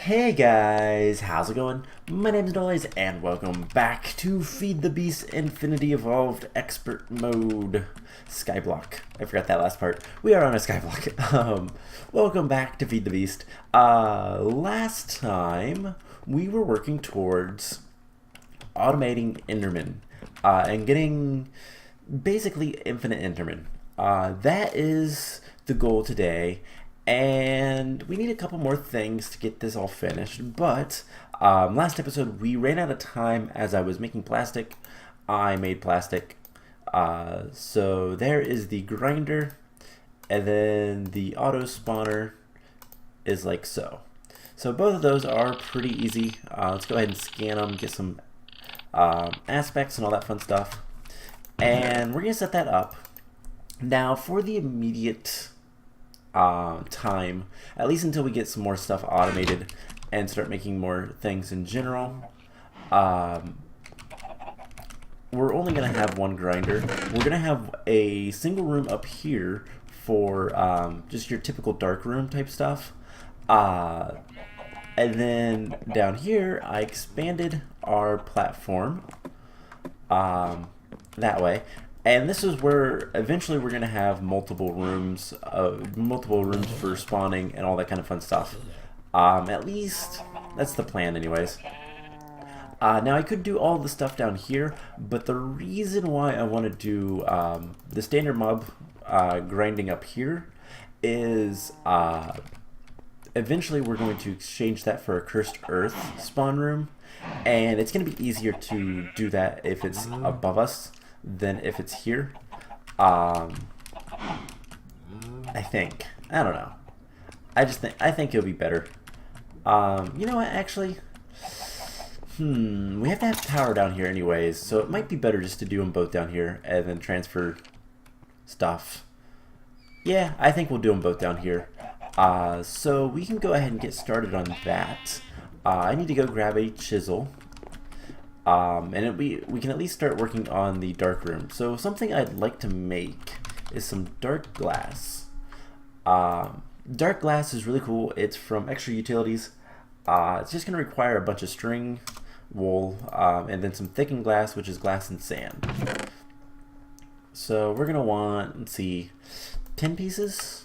Hey guys, how's it going? My name is Noise and welcome back to Feed the Beast Infinity Evolved Expert Mode Skyblock. I forgot that last part. We are on a Skyblock. Welcome back to Feed the Beast. Last time we were working towards automating Enderman and getting basically infinite Enderman. That is the goal today. And we need a couple more things to get this all finished, but last episode we ran out of time as I was making plastic. I made plastic. So there is the grinder, and then the auto spawner is like so. So both of those are pretty easy. Let's go ahead and scan them, get some aspects and all that fun stuff. And we're going to set that up. Now for the immediate time, at least until we get some more stuff automated and start making more things in general. We're only going to have one grinder. We're going to have a single room up here for just your typical dark room type stuff. And then down here, I expanded our platform that way. And this is where eventually we're going to have multiple rooms for spawning and all that kind of fun stuff. At least that's the plan anyways. Now I could do all the stuff down here, but the reason why I want to do the standard mob grinding up here is eventually we're going to exchange that for a cursed earth spawn room, and it's going to be easier to do that if it's above us than if it's here. I think. I don't know. I think it'll be better. You know what, actually? We have to have power down here anyways, so it might be better just to do them both down here and then transfer stuff. Yeah, I think we'll do them both down here. So we can go ahead and get started on that. I need to go grab a chisel. And we can at least start working on the dark room. So something I'd like to make is some dark glass. Dark glass is really cool. It's from Extra Utilities. It's just going to require a bunch of string, wool, and then some thickened glass, which is glass and sand. So we're going to want, let's see, 10 pieces,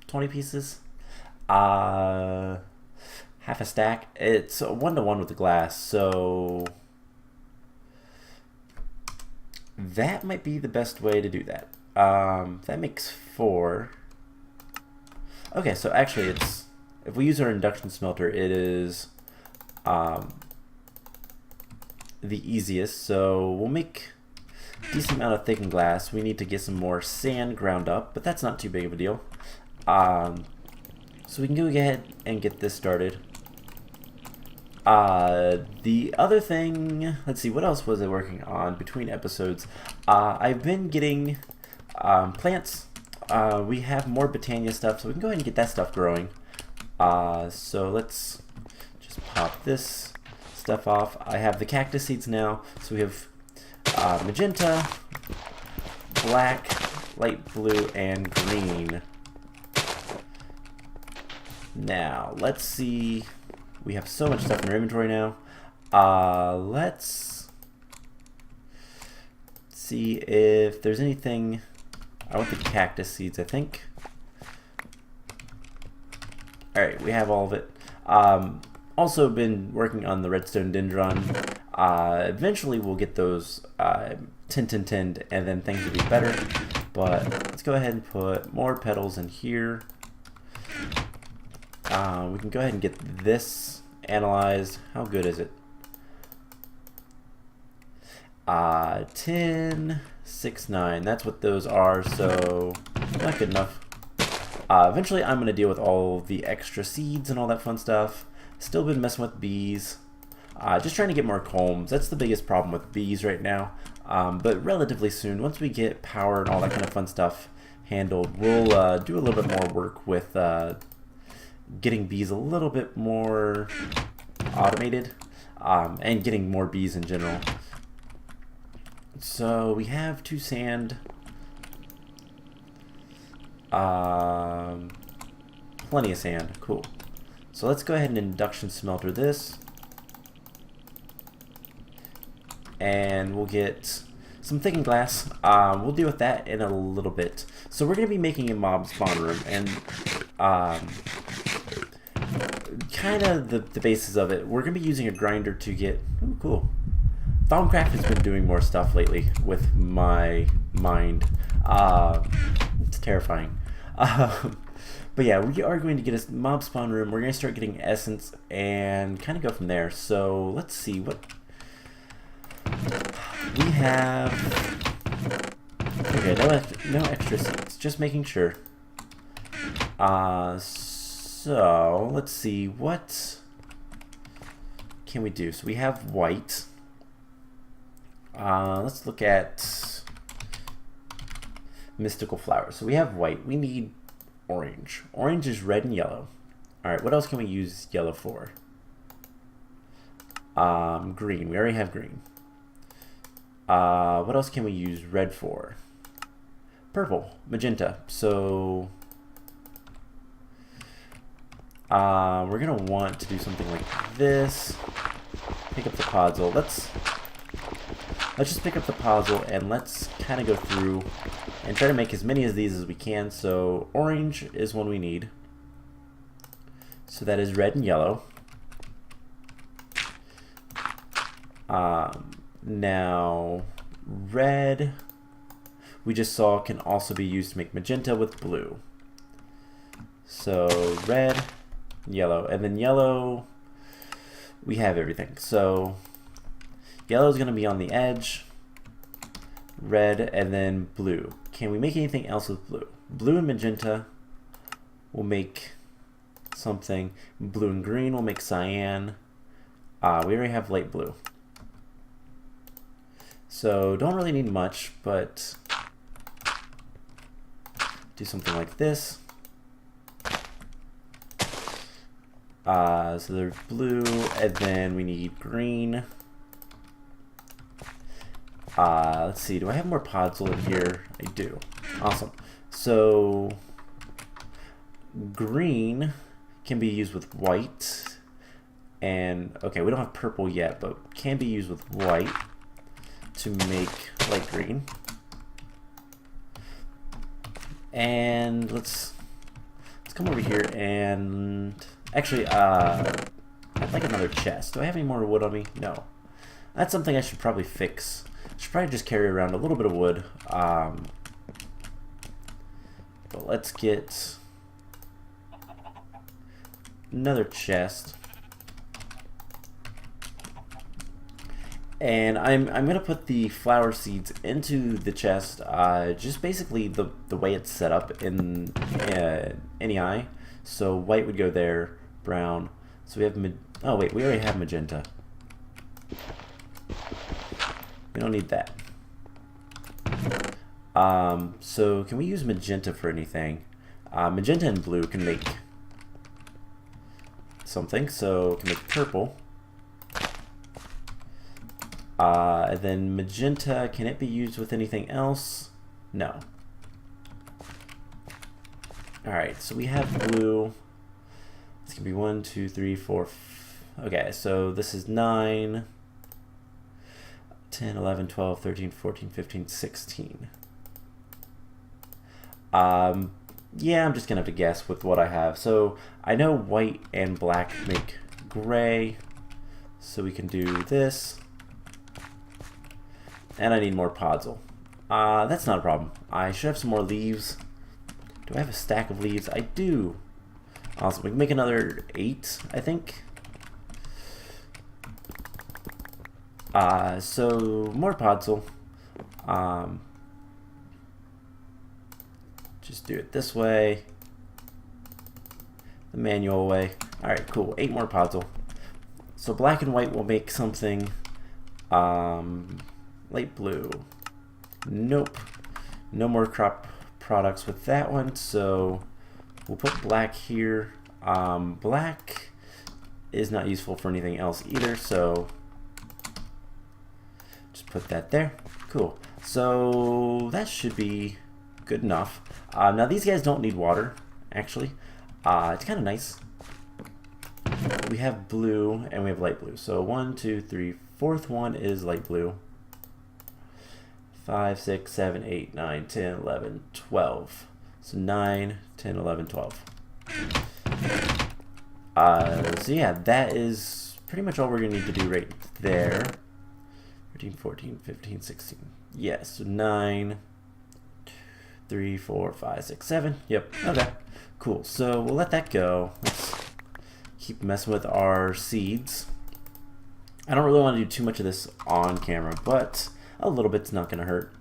20 pieces, half a stack. It's 1-to-1 with the glass, so that might be the best way to do that. That makes 4. Okay, so actually it's, if we use our induction smelter, it is the easiest. So we'll make a decent amount of thickened glass. We need to get some more sand ground up, but that's not too big of a deal. So we can go ahead and get this started. The other thing, let's see, what else was I working on between episodes? I've been getting plants. We have more Botania stuff, so we can go ahead and get that stuff growing. So let's just pop this stuff off. I have the cactus seeds now, so we have magenta, black, light blue, and green. Now, let's see. We have so much stuff in our inventory now. Let's see if there's anything. I want the cactus seeds, I think. Alright, we have all of it. Also been working on the redstone dendron. Eventually we'll get those 10 and then things will be better. But let's go ahead and put more petals in here. We can go ahead and get this analyzed. How good is it? 10, 6, 9. That's what those are, so not good enough. Eventually I'm going to deal with all the extra seeds and all that fun stuff. Still been messing with bees. Just trying to get more combs. That's the biggest problem with bees right now. But relatively soon, once we get power and all that kind of fun stuff handled, we'll do a little bit more work with getting bees a little bit more automated, and getting more bees in general. So we have 2 sand, plenty of sand, cool. So let's go ahead and induction smelter this. And we'll get some thickened glass. We'll deal with that in a little bit. So we're going to be making a mob spawn room, and kind of the basis of it, we're going to be using a grinder to get... Ooh, cool. Thaumcraft has been doing more stuff lately with my mind. It's terrifying. But yeah, we are going to get a mob spawn room. We're going to start getting essence and kind of go from there. So let's see what... We have... Okay, no extra seeds. Just making sure. So, let's see. What can we do? So we have white. Let's look at mystical flowers. So we have white. We need orange. Orange is red and yellow. Alright, what else can we use yellow for? Green. We already have green. What else can we use red for? Purple, magenta. So we're gonna want to do something like this. Pick up the puzzle. Let's just pick up the puzzle and let's kind of go through and try to make as many of these as we can. So orange is one we need. So that is red and yellow. Now, red, we just saw, can also be used to make magenta with blue. So, red, yellow, and then yellow, we have everything. So, yellow is going to be on the edge, red, and then blue. Can we make anything else with blue? Blue and magenta will make something. Blue and green will make cyan. We already have light blue. So don't really need much, but do something like this. So there's blue, and then we need green. Let's see, do I have more podzol in here? I do. Awesome. So green can be used with white, and okay, we don't have purple yet, but can be used with white to make light green. And let's come over here and actually I'd like another chest. Do I have any more wood on me? No. That's something I should probably fix. I should probably just carry around a little bit of wood. But let's get another chest. And I'm gonna put the flower seeds into the chest, just basically the way it's set up in NEI. So white would go there, brown. So we have oh wait, we already have magenta. We don't need that. So can we use magenta for anything? Magenta and blue can make something. So can make purple. And then magenta, can it be used with anything else? No. Alright, so we have blue. This can be 1, 2, 3, 4. Okay, so this is 9, 10, 11, 12, 13, 14, 15, 16. Yeah, I'm just gonna have to guess with what I have. So I know white and black make gray. So we can do this. And I need more podzol. That's not a problem. I should have some more leaves. Do I have a stack of leaves? I do. Awesome. We can make another 8, I think. So more podzol. Just do it this way. The manual way. Alright, cool. 8 more podzol. So black and white will make something. Light blue. Nope. No more crop products with that one, so we'll put black here. Black is not useful for anything else either, so just put that there. Cool. So that should be good enough. Now these guys don't need water, actually. It's kind of nice. we have blue and we have light blue. So 1, 2, 3, fourth one is light blue. 5, 6, 7, 8, 9, 10, 11, 12. So 9, 10, 11, 12. So yeah, that is pretty much all we're going to need to do right there. 13, 14, 15, 16. Yes, so 9, 3, 4, 5, 6, 7. Yep, okay. Cool, so we'll let that go. Let's keep messing with our seeds. I don't really want to do too much of this on camera, but a little bit's not going to hurt.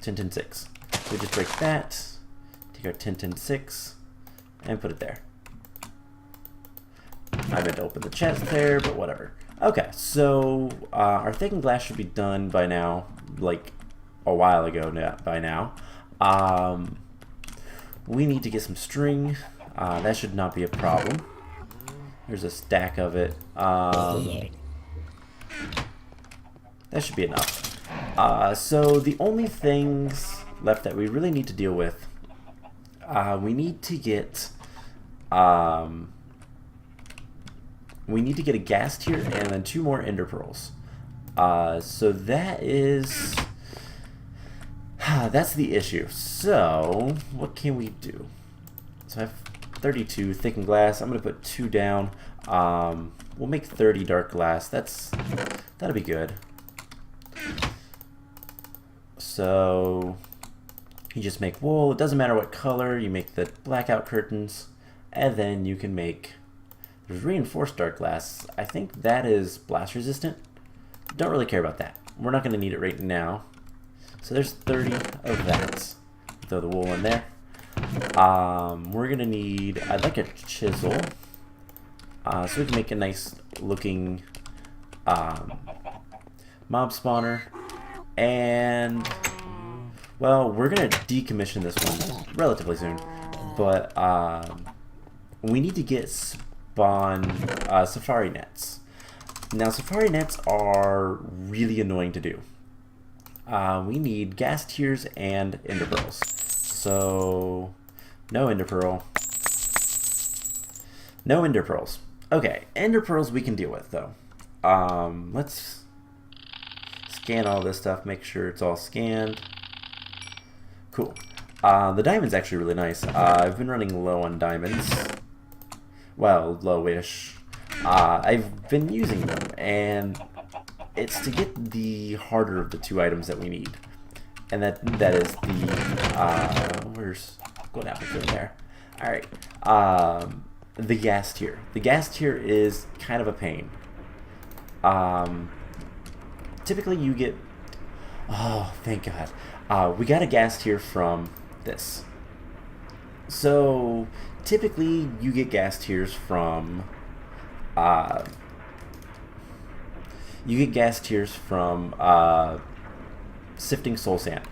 10, 10, 6. So we just break that, take our 10, 10, 6, and put it there. I meant to open the chest there, but whatever. Okay, so our thickened glass should be done by now, like a while ago by now. We need to get some string. That should not be a problem. There's a stack of it. That should be enough. So the only things left that we really need to deal with, we need to get a ghast here and then 2 more ender pearls. So that is that's the issue. So what can we do? So I have 32 thickened glass. I'm gonna put 2 down. We'll make 30 dark glass. That'll be good. So you just make wool. It doesn't matter what color. You make the blackout curtains, and then you can make. There's reinforced dark glass. I think that is blast resistant. Don't really care about that. We're not going to need it right now. So there's 30 of that. Throw the wool in there. We're going to need, I'd like a chisel. So we can make a nice looking mob spawner. And, well, we're going to decommission this one relatively soon. But we need to get safari nets. Now safari nets are really annoying to do. We need ghast tears and ender pearls. So no ender pearl. No ender pearls. Okay, ender pearls we can deal with though. Let's scan all this stuff, make sure it's all scanned. Cool. The diamond's actually really nice. I've been running low on diamonds. Well, lowish. I've been using them, and it's to get the harder of the 2 items that we need, and that is the where's go down between there. All right, the ghast tier. The ghast tier is kind of a pain. Typically, you get. Oh, thank God. We got a ghast tier from this. So typically you get ghast tears from sifting soul sand.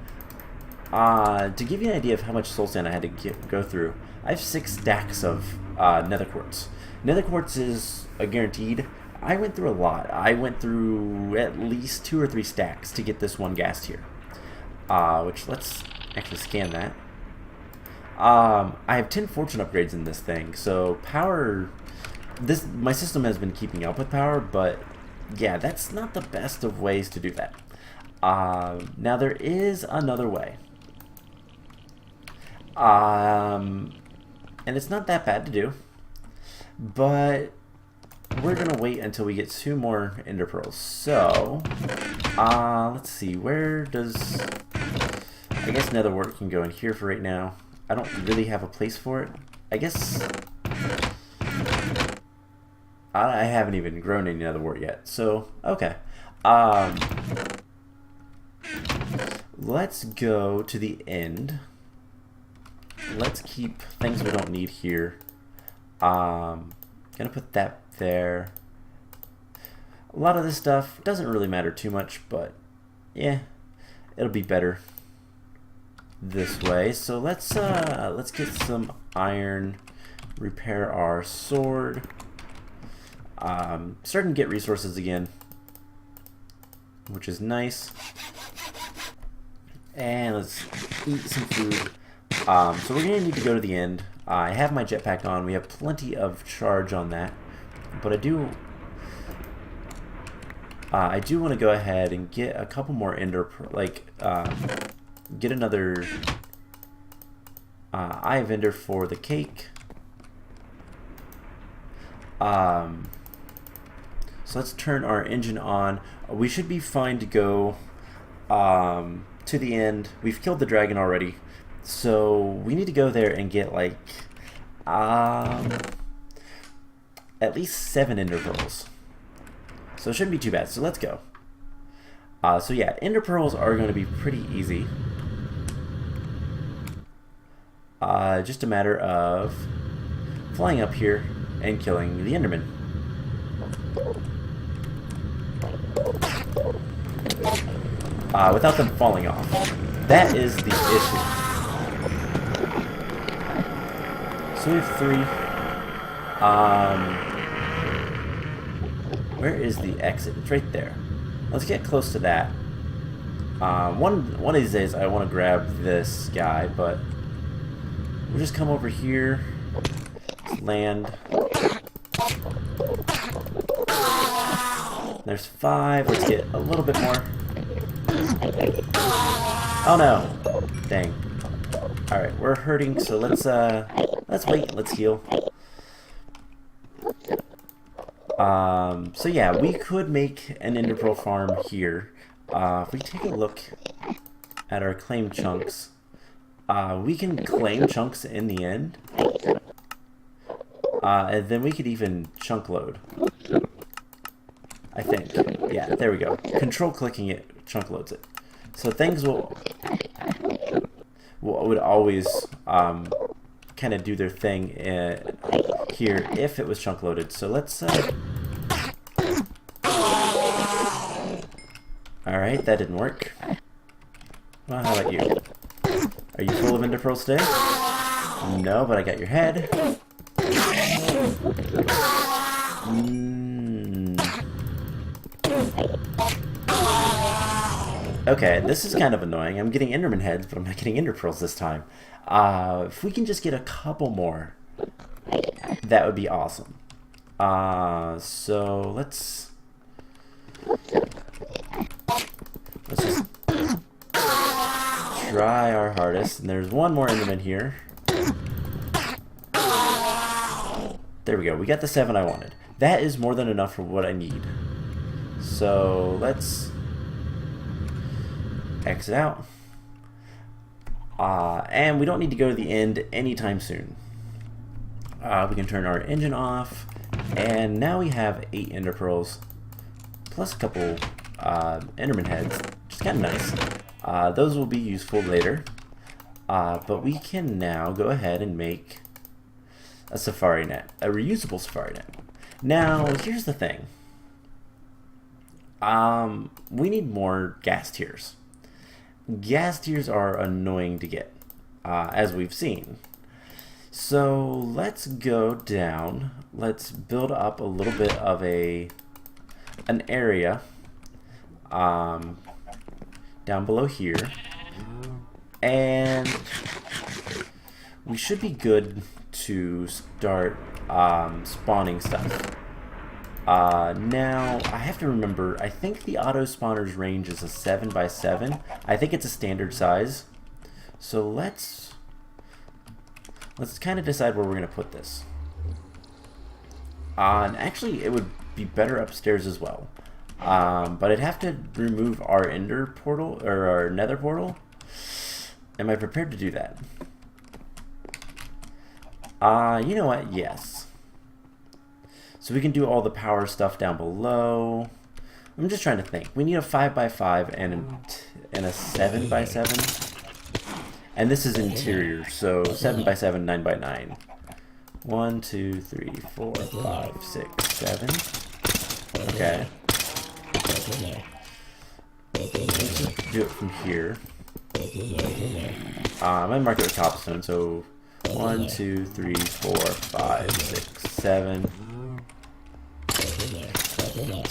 To give you an idea of how much soul sand I had to go through, I have 6 stacks of nether quartz. Nether quartz is a guaranteed. I went through a lot. I went through at least 2 or 3 stacks to get this one ghast tier. Which let's actually scan that. I have 10 fortune upgrades in this thing, so power. My system has been keeping up with power, but yeah, that's not the best of ways to do that. Now there is another way, and it's not that bad to do, but we're gonna wait until we get 2 more ender pearls. So let's see, where does I guess nether wart can go in here for right now. I don't really have a place for it. I guess I haven't even grown any nether wart yet. So okay, let's go to the end. Let's keep things we don't need here. Gonna put that there. A lot of this stuff doesn't really matter too much, but yeah, it'll be better this way. So let's get some iron, repair our sword. Starting to get resources again, which is nice. And let's eat some food. So we're gonna need to go to the end. I have my jetpack on. We have plenty of charge on that. But I do want to go ahead and get a couple more ender, get another Eye of Ender for the cake. So let's turn our engine on. We should be fine to go to the end. We've killed the dragon already, so we need to go there and get like at least 7 ender pearls. So it shouldn't be too bad. So let's go. So yeah, ender pearls are going to be pretty easy. Just a matter of flying up here and killing the enderman. Without them falling off. That is the issue. So we have 3. Where is the exit? It's right there. Let's get close to that. One of these days I want to grab this guy, but we'll just come over here, land. There's 5. Let's get a little bit more. Oh no! Dang. All right, we're hurting, so let's wait. Let's heal. So yeah, we could make an ender pearl farm here. If we take a look at our claim chunks, we can claim chunks in the end, and then we could even chunk load. I think. Yeah, there we go. Control clicking it chunk loads it. So things would always kind of do their thing here if it was chunk loaded. So let's. Alright, that didn't work. Well, how about you? Are you full of ender pearls today? No, but I got your head. Okay, this is kind of annoying. I'm getting enderman heads, but I'm not getting ender pearls this time. If we can just get a couple more, that would be awesome. So let's just try our hardest. And there's one more enderman here. There we go. We got the 7 I wanted. That is more than enough for what I need. So let's exit out. And we don't need to go to the end anytime soon. We can turn our engine off. And now we have 8 ender pearls. Plus a couple enderman heads. Which is kind of nice. Those will be useful later. But we can now go ahead and make a safari net. A reusable safari net. Now, here's the thing. We need more ghast tears. Ghast tears are annoying to get, as we've seen. So let's go down. Let's build up a little bit of an area down below here, and we should be good to start spawning stuff. Now, I have to remember, I think the auto spawner's range is a 7x7. I think it's a standard size. So let's kind of decide where we're going to put this. And actually, it would be better upstairs as well. But I'd have to remove our ender portal, or our nether portal. Am I prepared to do that? You know what? Yes. So we can do all the power stuff down below. I'm just trying to think. We need a 5x5 and a 7x7. And this is interior, so 7x7, 9x9. 1, 2, 3, 4, 5, 6, 7. Okay. Let's just do it from here. I'm gonna mark it with cobblestone, so 1, 2, 3, 4, 5, 6, 7.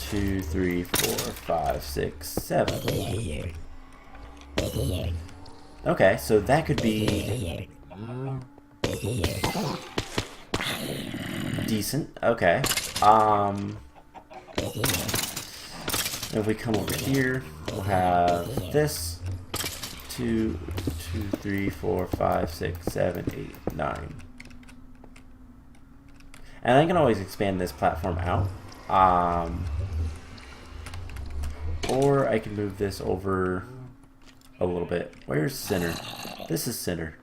2, 3, 4, 5, 6, 7. Okay, so that could be decent. Okay. If we come over here, we'll have this 2, 3, 4, 5, 6, 7, 8, 9. And I can always expand this platform out. Or I can move this over a little bit. Where's center? This is center.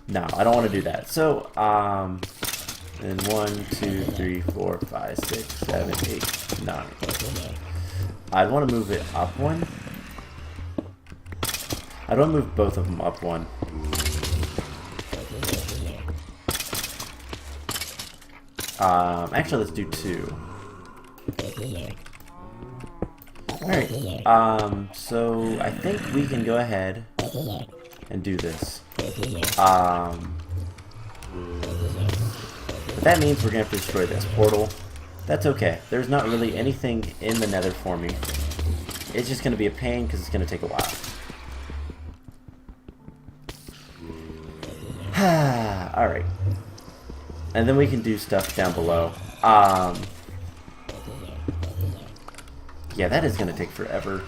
No, I don't want to do that. So, and 1, 2, 3, 4, 5, 6, 7, 8, 9. I'd want to move it up one. I don't move both of them up one. Actually, let's do 2. Alright, so I think we can go ahead and do this. But that means we're going to have to destroy this portal. That's okay. There's not really anything in the nether for me. It's just going to be a pain because it's going to take a while. Alright. And then we can do stuff down below. Yeah, that is going to take forever.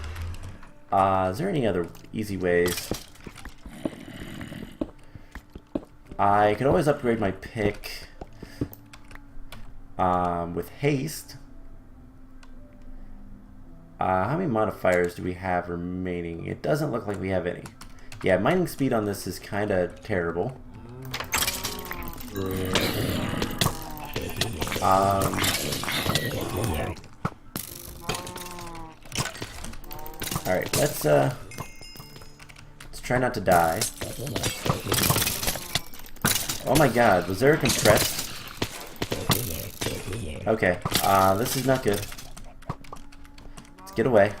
Is there any other easy ways? I could always upgrade my pick with haste. How many modifiers do we have remaining? It doesn't look like we have any. Yeah, mining speed on this is kind of terrible. Alright, let's try not to die. Oh my god, was there a compressed? Okay, this is not good. Let's get away.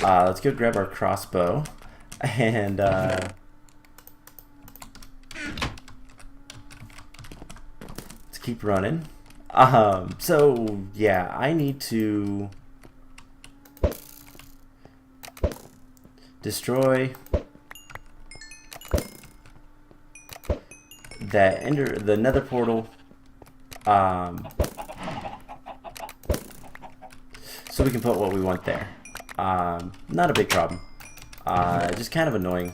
Let's go grab our crossbow and let's keep running. So yeah, I need to destroy the nether portal, so we can put what we want there. Not a big problem. Just kind of annoying.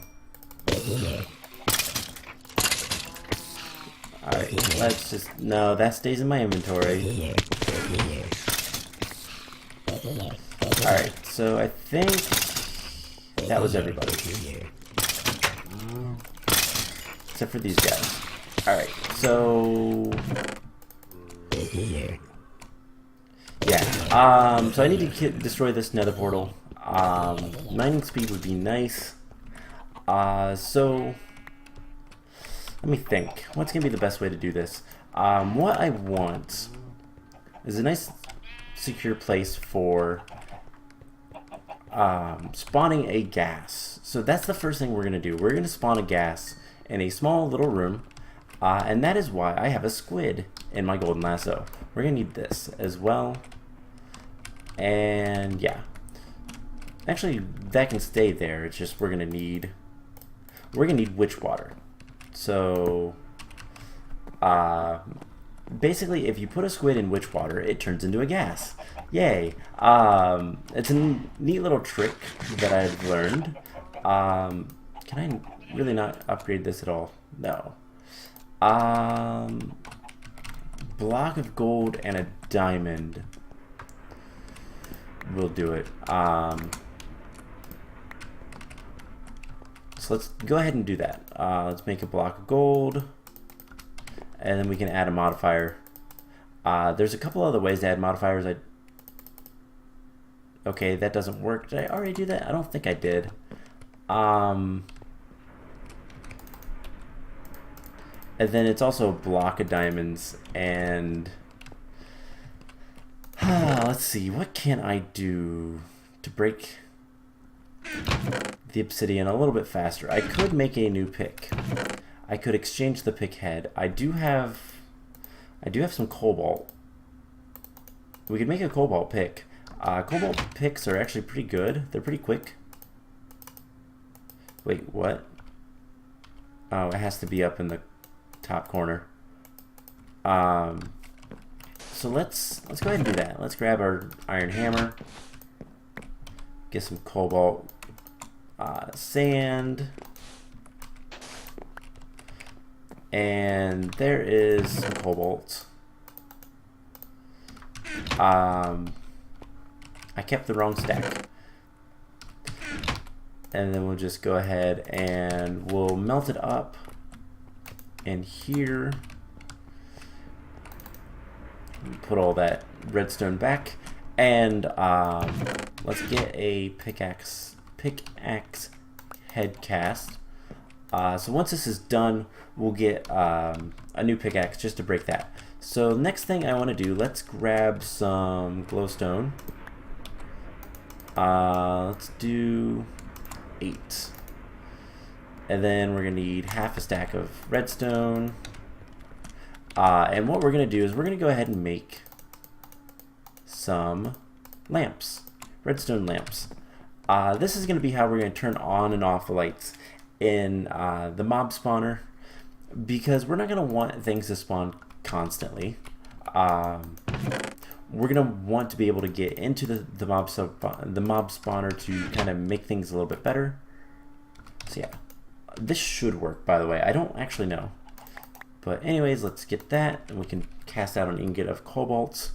Alright, let's just... No, that stays in my inventory. Alright, so I think that was everybody. Except for these guys. Alright, so... Yeah, so I need to destroy this nether portal. Mining speed would be nice. So... Let me think. What's going to be the best way to do this? What I want is a nice secure place for spawning a gas. So that's the first thing we're going to do. We're going to spawn a gas in a small little room. And that is why I have a squid in my golden lasso. We're going to need this as well. And yeah. Actually, that can stay there. It's just we're going to need witch water. So, basically, if you put a squid in witch water, it turns into a gas. Yay! It's a neat little trick that I've learned. Can I really not upgrade this at all? No. Block of gold and a diamond will do it. So let's go ahead and do that. Let's make a block of gold, and then we can add a modifier. There's a couple other ways to add modifiers. Okay, that doesn't work. Did I already do that? I don't think I did. And then it's also a block of diamonds, and let's see, what can I do to break the obsidian a little bit faster? I could make a new pick. I could exchange the pick head. I do have some cobalt. We could make a cobalt pick. Cobalt picks are actually pretty good. They're pretty quick. Wait, what? Oh, it has to be up in the top corner. So let's go ahead and do that. Let's grab our iron hammer, get some cobalt, sand, and there is some cobalt. I kept the wrong stack. And then we'll just go ahead and we'll melt it up in here. Put all that redstone back, and let's get a pickaxe head cast. So once this is done, we'll get a new pickaxe just to break that. So next thing I want to do, let's grab some glowstone. Let's do 8, and then we're gonna need half a stack of redstone. And what we're going to do is we're going to go ahead and make some lamps, redstone lamps. This is going to be how we're going to turn on and off the lights in the mob spawner, because we're not going to want things to spawn constantly. We're going to want to be able to get into the mob spawner to kind of make things a little bit better. So yeah, this should work, by the way. I don't actually know. But anyways, let's get that, and we can cast out an ingot of cobalt.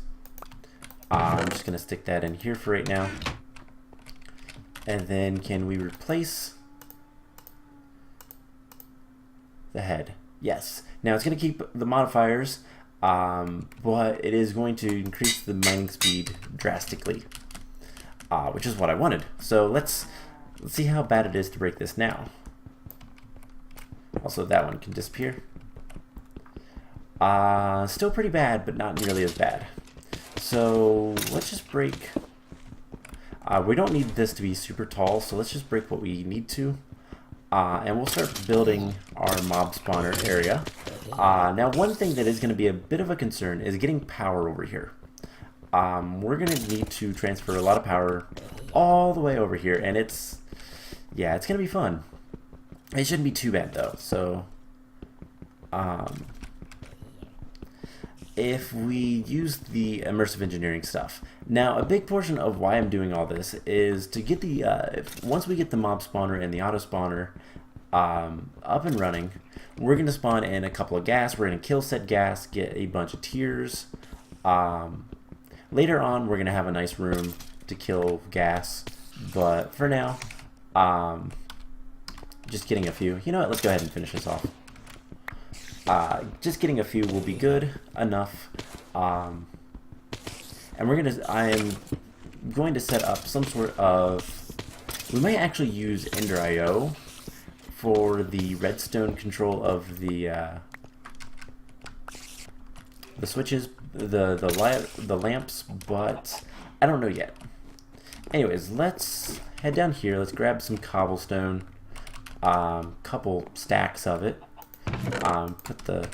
I'm just going to stick that in here for right now. And then can we replace the head? Yes. Now it's going to keep the modifiers, but it is going to increase the mining speed drastically, which is what I wanted. So let's see how bad it is to break this now. Also, that one can disappear. Still pretty bad, but not nearly as bad. So let's just break. We don't need this to be super tall, so let's just break what we need to. And we'll start building our mob spawner area. Now, one thing that is going to be a bit of a concern is getting power over here. We're going to need to transfer a lot of power all the way over here, and it's going to be fun. It shouldn't be too bad, though. So, if we use the immersive engineering stuff. Now, a big portion of why I'm doing all this is to get the, once we get the mob spawner and the auto spawner up and running, we're going to spawn in a couple of ghast. We're going to kill said ghast, get a bunch of tiers. Later on, we're going to have a nice room to kill ghast, but for now, just getting a few. You know what, let's go ahead and finish this off. Just getting a few will be good enough, and I am going to set up some sort of. We might actually use Ender IO for the redstone control of the switches, the lamps, but I don't know yet. Anyways, let's head down here. Let's grab some cobblestone, couple stacks of it. Put the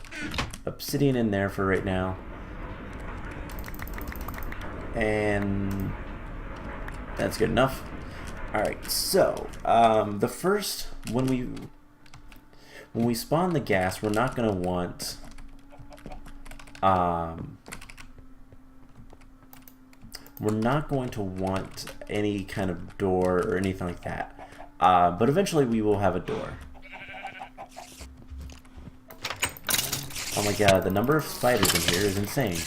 obsidian in there for right now, and that's good enough. Alright, so the first, when we spawn the ghast, we're not going to want any kind of door or anything like that, but eventually we will have a door. Oh my god, the number of spiders in here is insane.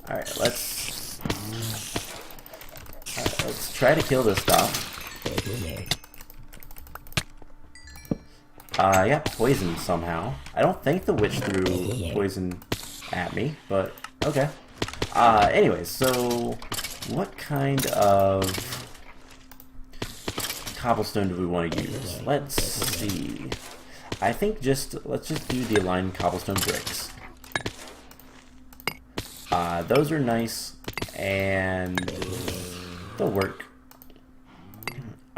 Alright, let's try to kill this stuff. I got poisoned somehow. I don't think the witch threw poison at me, but okay. Anyways, so what kind of cobblestone do we want to use? Let's see. I think let's just do the aligned cobblestone bricks. Those are nice and they'll work.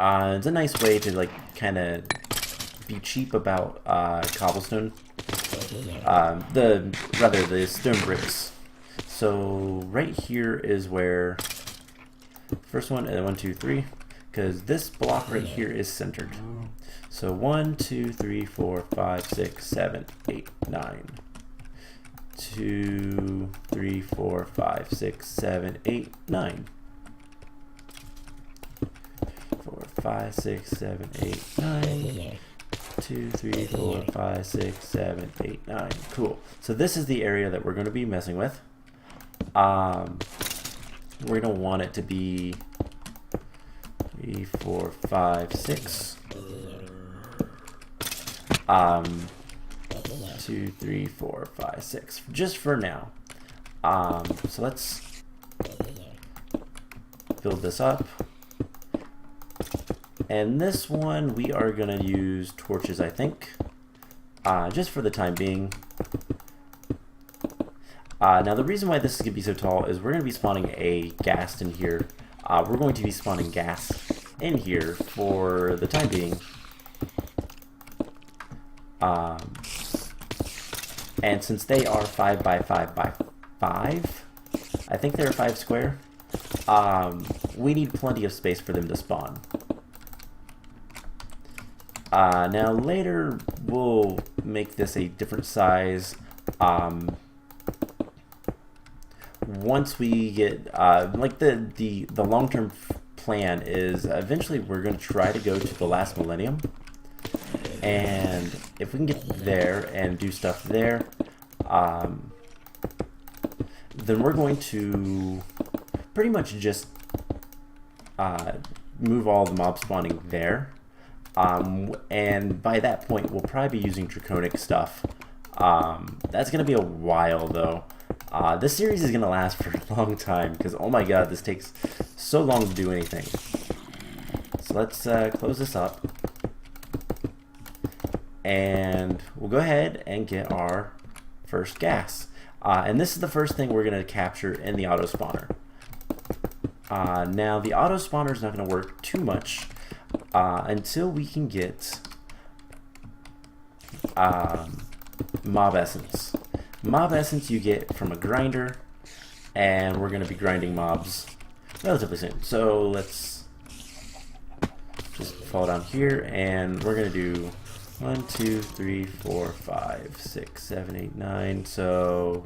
It's a nice way to like kind of be cheap about cobblestone. The stone bricks. So right here is where first one, 1, 2, 3. because this block right here is centered. So 1, 2, 3, 4, 5, 6, 7, 8, 9. 2, 3, 4, 5, 6, 7, 8, 9. 4, 5, 6, 7, 8, 9. 2, 3, 4, 5, 6, 7, 8, 9. Cool. So this is the area that we're going to be messing with. We're going to want it to be 3, 4, 5, 6. 2, 3, 4, 5, 6. Just for now. So let's build this up. And this one we are going to use torches, I think, just for the time being. Now the reason why this is going to be so tall is we're going to be spawning a ghast in here. We're going to be spawning ghast in here for the time being. And since they are 5 by 5 by 5, I think they're 5 square, we need plenty of space for them to spawn. Now later we'll make this a different size. Once we get like the long-term plan is eventually we're going to try to go to the last millennium, and if we can get there and do stuff there, then we're going to pretty much just move all the mob spawning there. And by that point we'll probably be using draconic stuff. That's gonna be a while though. This series is gonna last for a long time because oh my god, this takes so long to do anything. So let's close this up, and we'll go ahead and get our first gas. And this is the first thing we're gonna capture in the auto spawner. Now the auto spawner is not gonna work too much until we can get mob essence. Mob essence you get from a grinder, and we're going to be grinding mobs relatively soon. So let's just fall down here, and we're going to do 1, 2, 3, 4, 5, 6, 7, 8, 9. So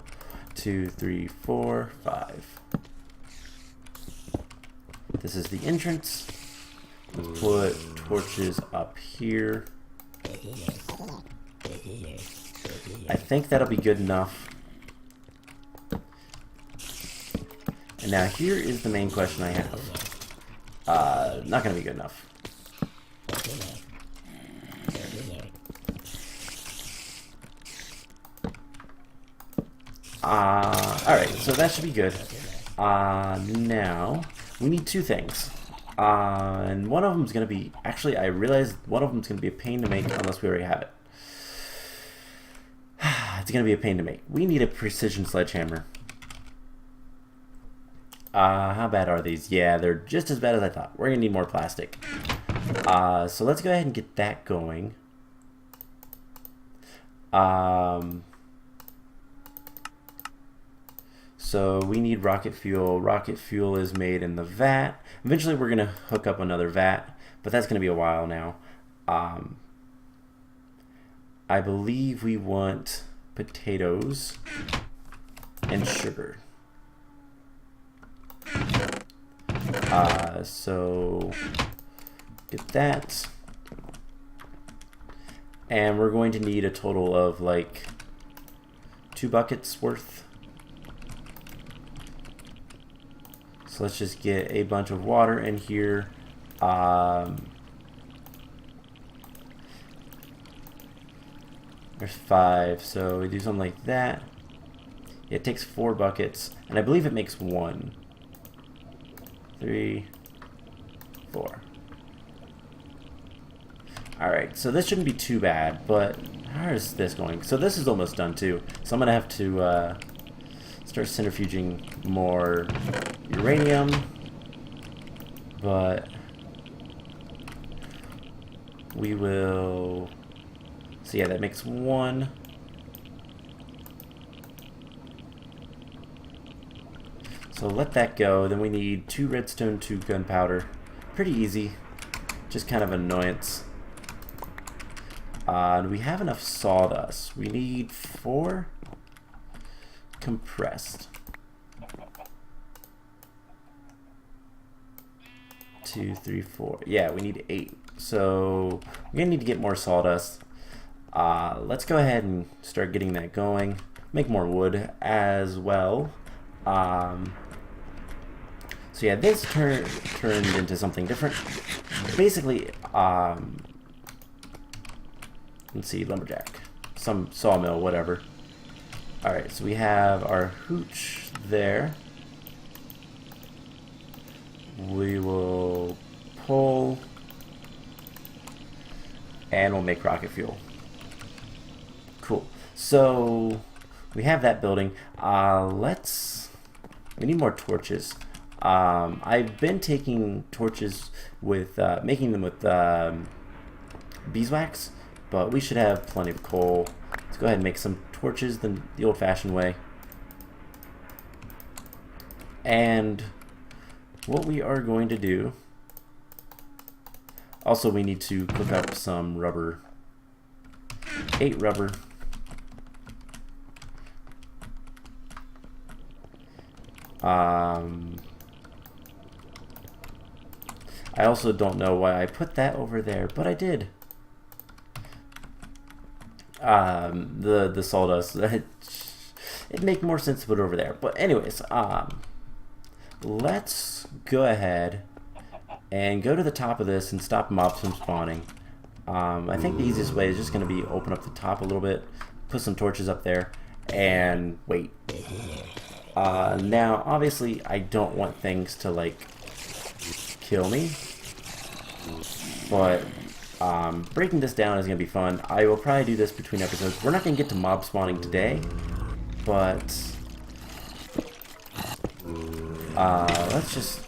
2, 3, 4, 5. This is the entrance. Put torches up here. I think that'll be good enough. And now here is the main question I have. Not gonna be good enough. Alright, so that should be good. Now we need two things. And one of them is going to be, actually I realized one of them is going to be a pain to make unless we already have it. It's going to be a pain to make. We need a precision sledgehammer. How bad are these? Yeah, they're just as bad as I thought. We're going to need more plastic. So let's go ahead and get that going. So we need rocket fuel. Rocket fuel is made in the vat. Eventually we're going to hook up another vat, but that's going to be a while now. I believe we want potatoes and sugar. So get that. And we're going to need a total of like 2 buckets worth. So let's just get a bunch of water in here. There's 5, so we do something like that. It takes 4 buckets, and I believe it makes 1, 3, 4. Alright, so this shouldn't be too bad, but how is this going? So this is almost done too. So I'm going to have to start centrifuging more uranium, but we will... So yeah, that makes 1. So let that go. Then we need 2 redstone, 2 gunpowder pretty easy. Just kind of annoyance. Do we have enough sawdust? We need 4 compressed. 2, 3, 4. Yeah, we need 8. So we're gonna need to get more sawdust. Let's go ahead and start getting that going. Make more wood as well. So yeah, this turned into something different. Basically, let's see, lumberjack, some sawmill, whatever. All right, so we have our hooch there. We will pull, and we'll make rocket fuel. Cool. So we have that building. We need more torches. I've been taking torches with, making them with beeswax, but we should have plenty of coal. Let's go ahead and make some torches the old-fashioned way. And what we are going to do, also we need to cook up some rubber. 8 rubber. I also don't know why I put that over there, but I did. The sawdust, it'd make more sense to put it over there. But anyways, let's go ahead and go to the top of this and stop mobs from spawning. I think the easiest way is just going to be open up the top a little bit, put some torches up there, and wait. Now, obviously, I don't want things to, like, kill me, but breaking this down is going to be fun. I will probably do this between episodes. We're not going to get to mob spawning today, but let's just...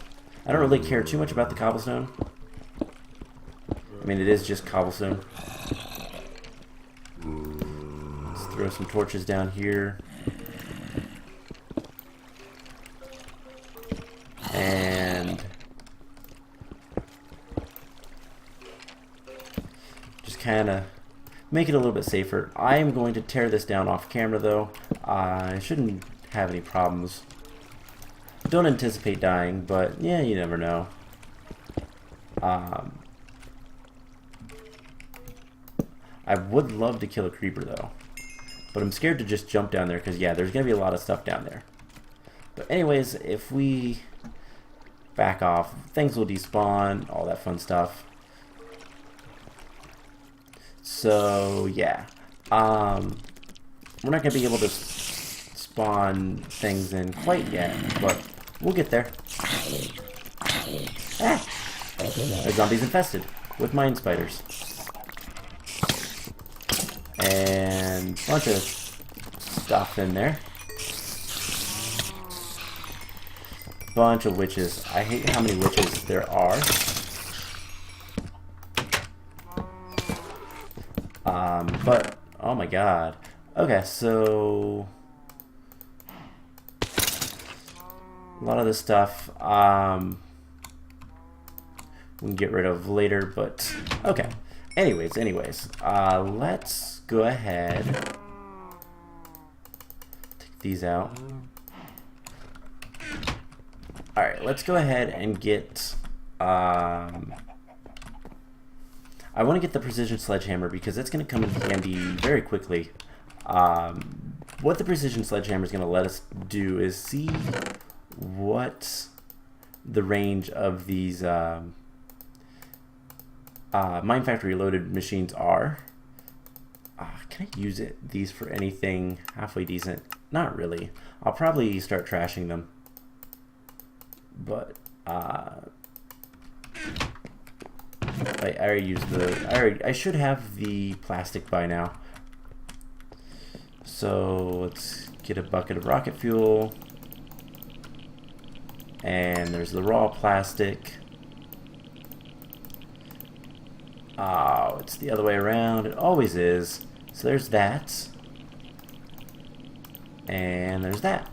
I don't really care too much about the cobblestone. I mean, it is just cobblestone. Let's throw some torches down here. And just kind of make it a little bit safer. I am going to tear this down off camera though. I shouldn't have any problems. Don't anticipate dying, but yeah, you never know. I would love to kill a creeper though, but I'm scared to just jump down there because yeah, there's gonna be a lot of stuff down there. But anyways, if we back off, things will despawn, all that fun stuff. So yeah, we're not gonna be able to spawn things in quite yet, but we'll get there. Ah, the zombie's infested with mine spiders and a bunch of stuff in there. Bunch of witches. I hate how many witches there are. But oh my god. Okay, so a lot of this stuff we can get rid of later, but okay. Anyways, let's go ahead, take these out. Alright, let's go ahead and get, I want to get the precision sledgehammer because it's going to come in handy very quickly. What the precision sledgehammer is going to let us do is see what the range of these Mine Factory loaded machines are. Can I use these for anything halfway decent? Not really. I'll probably start trashing them. But I already used I should have the plastic by now. So let's get a bucket of rocket fuel. And there's the raw plastic. Oh, it's the other way around. It always is. So there's that. And there's that.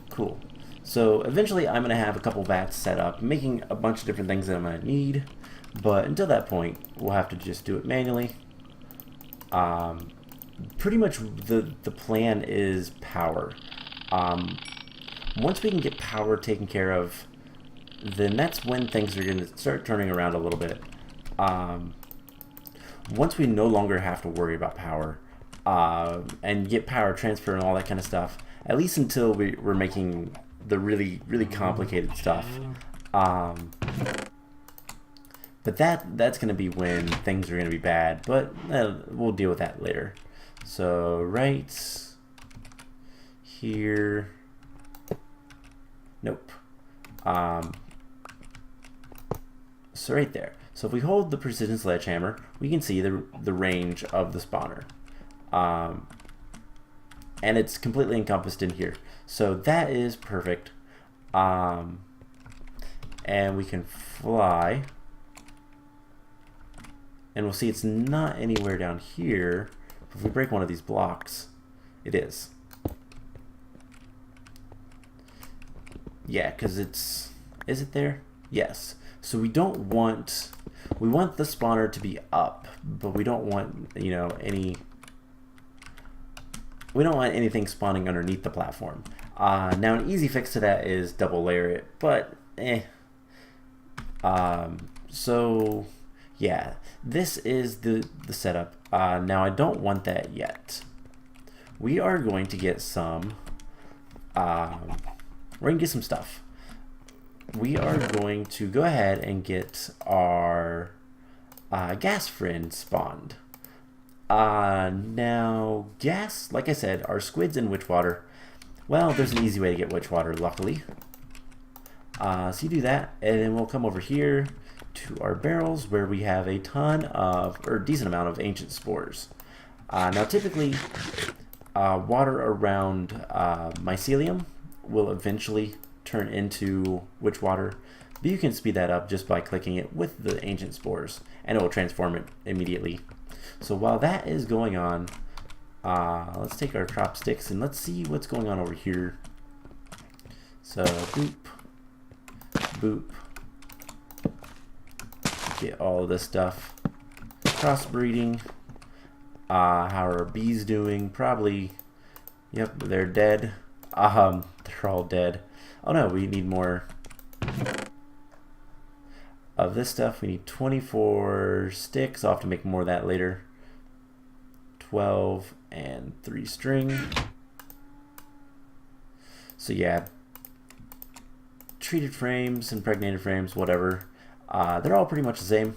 Cool. So eventually I'm going to have a couple vats set up, making a bunch of different things that I'm going to need. But until that point, we'll have to just do it manually. Pretty much the plan is power. Once we can get power taken care of, then that's when things are going to start turning around a little bit. Once we no longer have to worry about power and get power transfer and all that kind of stuff, at least until we're making the really complicated stuff. But that's going to be when things are going to be bad, but we'll deal with that later. So right here, nope. So right there. So if we hold the precision sledgehammer, we can see the range of the spawner. And it's completely encompassed in here. So that is perfect. And we can fly. And we'll see it's not anywhere down here. If we break one of these blocks, it is. Yeah, because is it there? Yes. So we don't want, we want the spawner to be up, but we don't want, you know, we don't want anything spawning underneath the platform. Now an easy fix to that is double layer it, but so yeah, this is the setup. Now I don't want that yet. We are going to get some, we're going to get some stuff. We are going to go ahead and get our gas friend spawned. Now, gas, like I said, are squids in witchwater. Well, there's an easy way to get witchwater, luckily. So you do that, and then we'll come over here to our barrels where we have a ton of, or a decent amount of ancient spores. Now, typically, water around mycelium will eventually turn into witchwater, but you can speed that up just by clicking it with the ancient spores, and it will transform it immediately. So while that is going on, let's take our crop sticks and let's see what's going on over here. So boop, boop, get all of this stuff. Crossbreeding. How are our bees doing? Probably, yep, they're dead. They're all dead. Oh no, we need more of this stuff. We need 24 sticks. I'll have to make more of that later. 12 and 3 string. So yeah, treated frames, impregnated frames, whatever. They're all pretty much the same.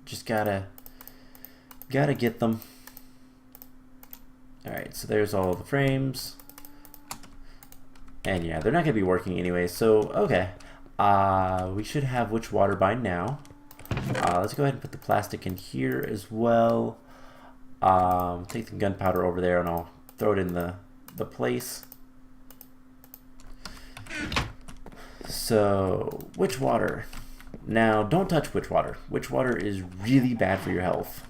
Just gotta get them. Alright, so there's all the frames. And yeah, they're not going to be working anyway, so okay. We should have witchwater by now. Let's go ahead and put the plastic in here as well. Take the gunpowder over there and I'll throw it in the place. So, witchwater. Now, don't touch witchwater. Witchwater is really bad for your health.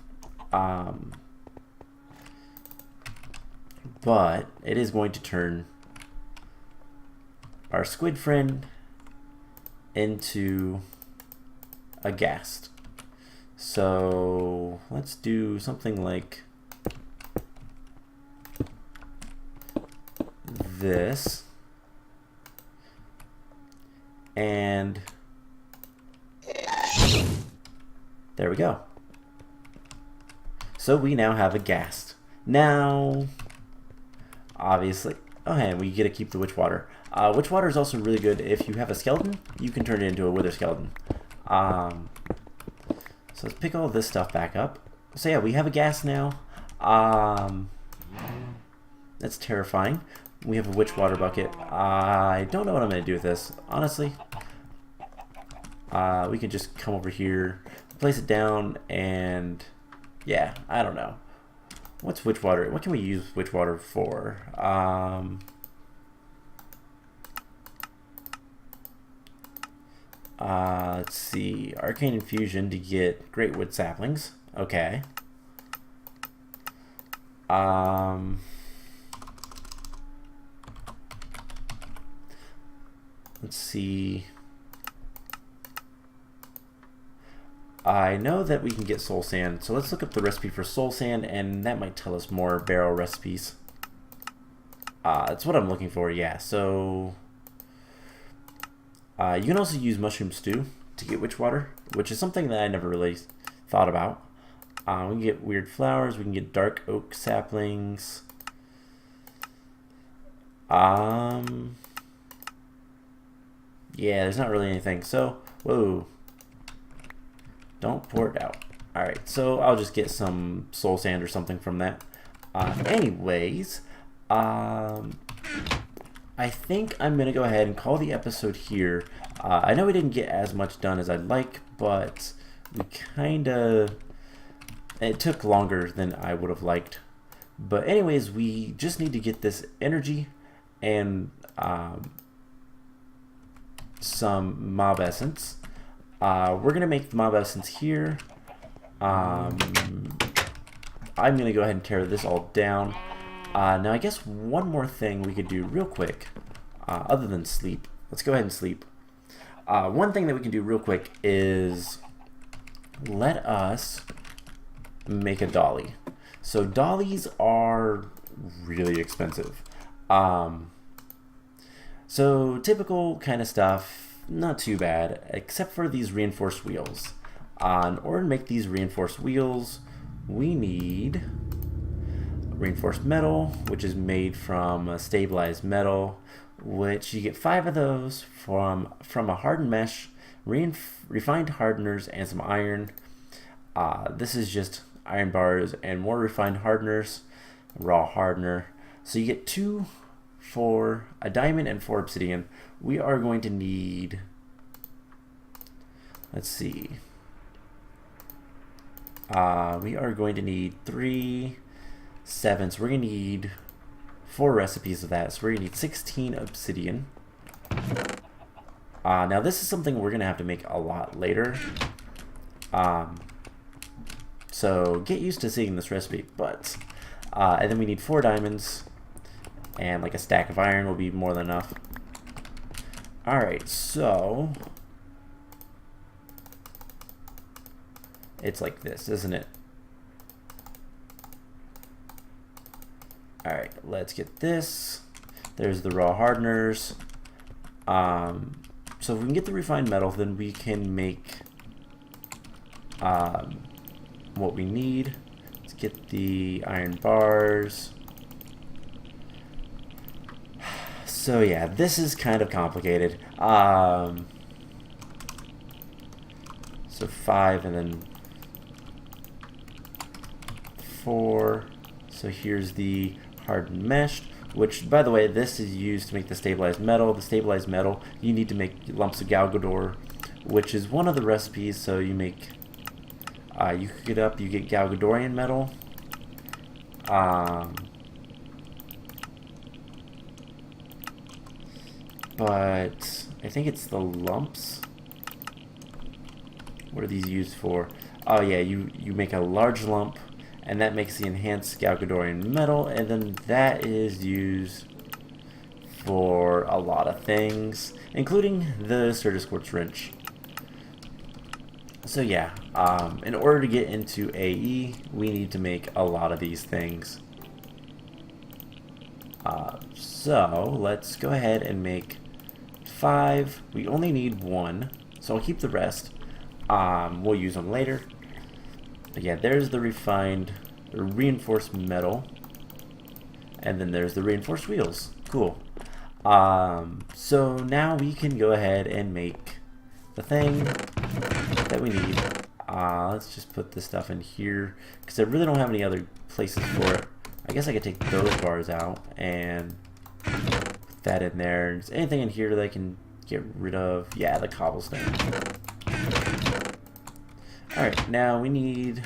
But it is going to turn our squid friend into a ghast. So let's do something like this, and there we go. So we now have a ghast. Now, obviously, oh, and we get to keep the witchwater. Witchwater is also really good if you have a skeleton. You can turn it into a wither skeleton. So let's pick all this stuff back up. So yeah, we have a ghast now. That's terrifying. We have a witchwater bucket. I don't know what I'm going to do with this, honestly. We can just come over here, place it down, and yeah, I don't know. What's witchwater? What can we use witchwater for? Let's see. Arcane Infusion to get great wood saplings. Okay. Let's see. I know that we can get soul sand, so let's look up the recipe for soul sand, and that might tell us more barrel recipes. That's what I'm looking for, yeah. So you can also use mushroom stew to get witch water, which is something that I never really thought about. We can get weird flowers, we can get dark oak saplings. Yeah, there's not really anything. So, whoa. Don't pour it out. Alright, so I'll just get some soul sand or something from that. Anyways, I think I'm going to go ahead and call the episode here. I know we didn't get as much done as I'd like, but we it took longer than I would have liked. But anyways, we just need to get this energy and some mob essence. We're going to make the mob essence here. I'm going to go ahead and tear this all down. Now I guess one more thing we could do real quick, other than sleep. Let's go ahead and sleep. One thing that we can do real quick is let us make a dolly. So dollies are really expensive. So typical kind of stuff, not too bad, except for these reinforced wheels. In order to make these reinforced wheels, we need reinforced metal, which is made from a stabilized metal, which you get 5 of those from a hardened mesh, refined hardeners, and some iron. This is just iron bars and more refined hardeners, raw hardener. So you get 2 for a diamond and 4 obsidian. We are going to need, let's see, we are going to need 3, 7, so we're going to need 4 recipes of that. So we're going to need 16 obsidian. Now this is something we're going to have to make a lot later. So get used to seeing this recipe. But and then we need 4 diamonds, and like a stack of iron will be more than enough. Alright, so it's like this, isn't it? Alright, let's get this. There's the raw hardeners. So if we can get the refined metal, then we can make what we need. Let's get the iron bars. So yeah, this is kind of complicated. So 5 and then 4. So here's the hardened mesh, which, by the way, this is used to make the stabilized metal. The stabilized metal, you need to make lumps of Galgador, which is one of the recipes. So you make, you cook it up, you get Galgadorian metal. But I think it's the lumps. What are these used for? Oh yeah, you make a large lump, and that makes the enhanced Galgadorian metal, and then that is used for a lot of things, including the Sturgis Quartz Wrench. So yeah, in order to get into AE, we need to make a lot of these things. So let's go ahead and make 5. We only need 1, so I'll keep the rest. We'll use them later. But yeah, there's the reinforced metal, and then there's the reinforced wheels. Cool. So now we can go ahead and make the thing that we need. Let's just put this stuff in here, because I really don't have any other places for it. I guess I could take those bars out and put that in there. Is anything in here that I can get rid of? Yeah, the cobblestone. Alright, now we need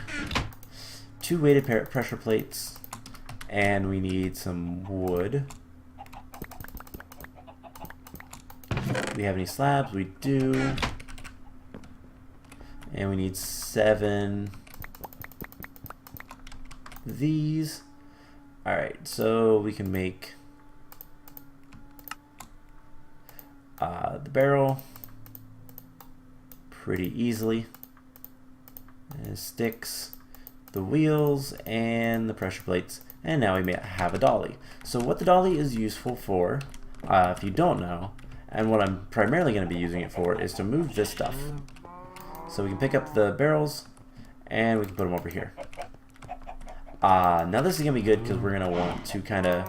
2 weighted pressure plates, and we need some wood. Do we have any slabs? We do. And we need 7 of these. Alright, so we can make the barrel pretty easily. And sticks, the wheels, and the pressure plates. And now we may have a dolly. So what the dolly is useful for, if you don't know, and what I'm primarily going to be using it for, is to move this stuff. So we can pick up the barrels, and we can put them over here. Now this is going to be good because we're going to want to kind of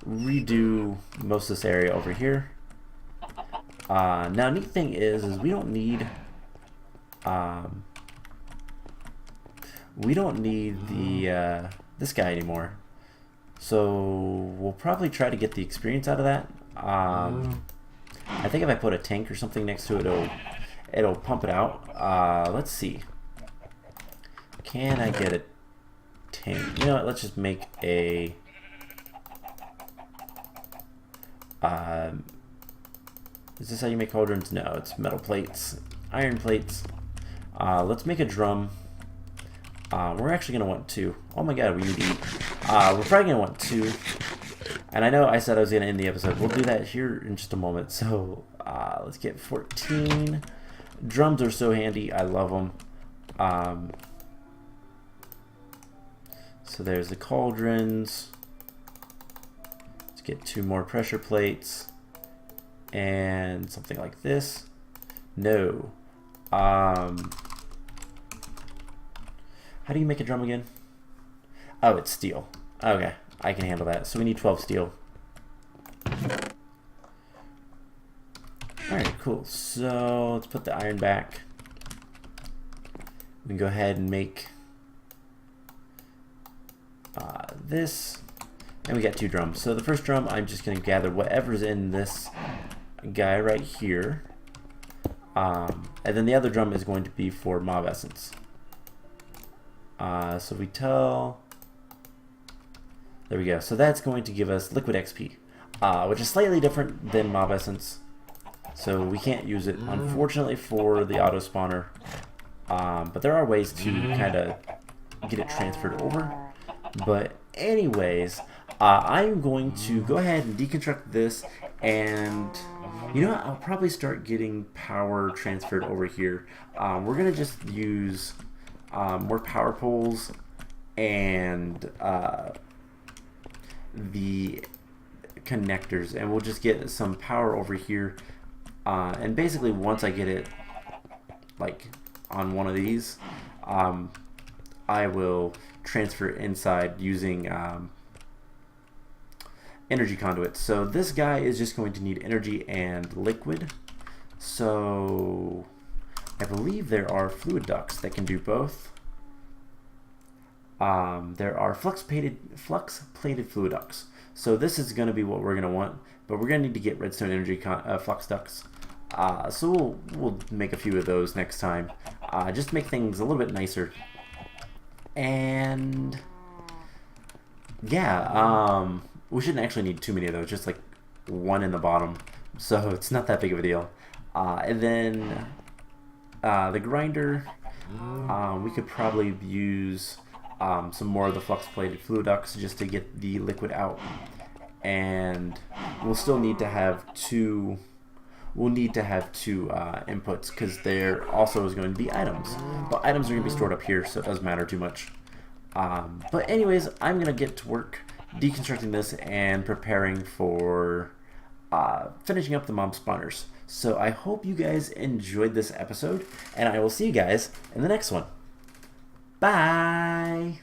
redo most of this area over here. Now neat thing is we don't need the this guy anymore. So we'll probably try to get the experience out of that. I think if I put a tank or something next to it, it'll pump it out. Let's see. Can I get a tank? You know what? Let's just make a. Is this how you make cauldrons? No, it's metal plates, iron plates. Let's make a drum. We're actually going to want 2. Oh my god, we need to eat. We're probably going to want 2. And I know I said I was going to end the episode. We'll do that here in just a moment. So let's get 14. Drums are so handy. I love them. So there's the cauldrons. Let's get 2 more pressure plates. And something like this. No. How do you make a drum again? Oh, it's steel. Okay, I can handle that. So we need 12 steel. Alright, cool. So let's put the iron back. We can go ahead and make this. And we got 2 drums. So the first drum, I'm just going to gather whatever's in this guy right here. And then the other drum is going to be for mob essence. So we tell, there we go. So that's going to give us liquid XP, which is slightly different than mob essence. So we can't use it, unfortunately, for the auto spawner. But there are ways to kind of get it transferred over. But anyways, I'm going to go ahead and deconstruct this, and you know what? I'll probably start getting power transferred over here. We're gonna just use more power poles and the connectors, and we'll just get some power over here. And basically, once I get it like on one of these, I will transfer inside using energy conduits. So this guy is just going to need energy and liquid. So I believe there are fluid ducts that can do both. There are flux-plated fluid ducts. So this is going to be what we're going to want, but we're going to need to get redstone energy flux ducts. So we'll make a few of those next time, just to make things a little bit nicer. And yeah, we shouldn't actually need too many of those, just like 1 in the bottom, so it's not that big of a deal. And then the grinder, we could probably use some more of the flux-plated fluid ducts just to get the liquid out. And we'll still need to have 2. We'll need to have 2 inputs, because there also is going to be items. But items are going to be stored up here, so it doesn't matter too much. But anyways, I'm going to get to work deconstructing this and preparing for finishing up the mob spawners. So I hope you guys enjoyed this episode, and I will see you guys in the next one. Bye!